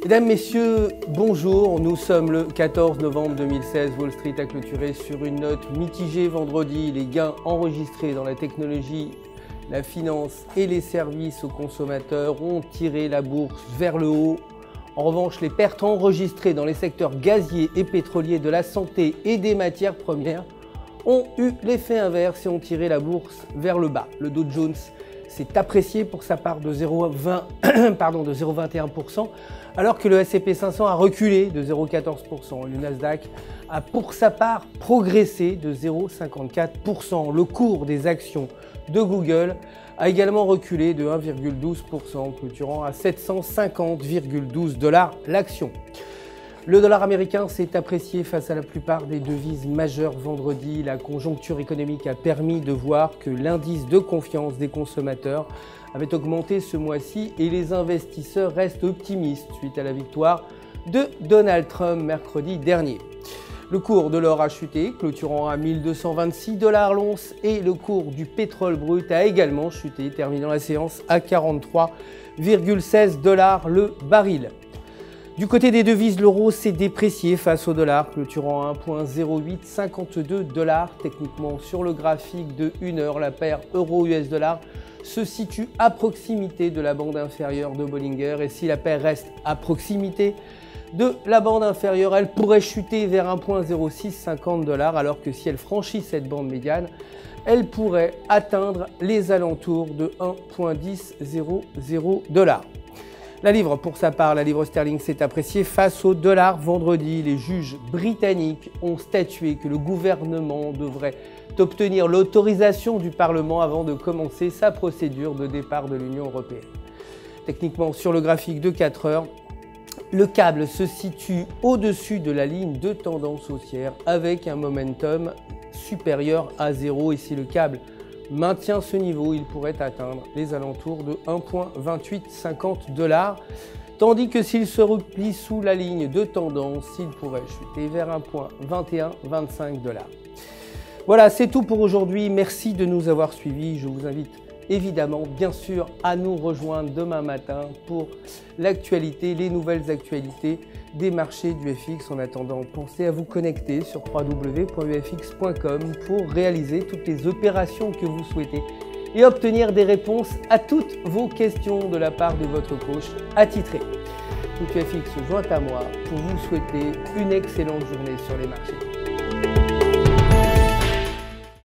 Mesdames, Messieurs, bonjour. Nous sommes le 14 novembre 2016. Wall Street a clôturé sur une note mitigée vendredi. Les gains enregistrés dans la technologie, la finance et les services aux consommateurs ont tiré la bourse vers le haut. En revanche, les pertes enregistrées dans les secteurs gaziers et pétroliers, de la santé et des matières premières ont eu l'effet inverse et ont tiré la bourse vers le bas. Le Dow Jones s'est apprécié pour sa part de 0,21%, alors que le S&P 500 a reculé de 0,14%. Le Nasdaq a pour sa part progressé de 0,54%. Le cours des actions de Google a également reculé de 1,12%, clôturant à 750,12 $ l'action. Le dollar américain s'est apprécié face à la plupart des devises majeures vendredi. La conjoncture économique a permis de voir que l'indice de confiance des consommateurs avait augmenté ce mois-ci et les investisseurs restent optimistes suite à la victoire de Donald Trump mercredi dernier. Le cours de l'or a chuté, clôturant à 1226 $ l'once, et le cours du pétrole brut a également chuté, terminant la séance à 43,16 $ le baril. Du côté des devises, l'euro s'est déprécié face au dollar, clôturant à 1,0852 $. Techniquement, sur le graphique de 1 heure, la paire euro-US dollar se situe à proximité de la bande inférieure de Bollinger. Et si la paire reste à proximité de la bande inférieure, elle pourrait chuter vers 1,0650 $, alors que si elle franchit cette bande médiane, elle pourrait atteindre les alentours de 1,1000 $. La livre, pour sa part, la livre sterling s'est appréciée face au dollar vendredi. Les juges britanniques ont statué que le gouvernement devrait obtenir l'autorisation du Parlement avant de commencer sa procédure de départ de l'Union européenne. Techniquement, sur le graphique de 4 heures, le câble se situe au-dessus de la ligne de tendance haussière avec un momentum supérieur à 0. Et si le câble maintient ce niveau, il pourrait atteindre les alentours de 1,2850 $, tandis que s'il se replie sous la ligne de tendance, il pourrait chuter vers 1,2125 $. Voilà, c'est tout pour aujourd'hui. Merci de nous avoir suivis. Je vous invite évidemment, bien sûr, à nous rejoindre demain matin pour l'actualité, les nouvelles actualités des marchés du FX. En attendant, pensez à vous connecter sur www.ufx.com pour réaliser toutes les opérations que vous souhaitez et obtenir des réponses à toutes vos questions de la part de votre coach attitré. Tout FX se joint à moi pour vous souhaiter une excellente journée sur les marchés.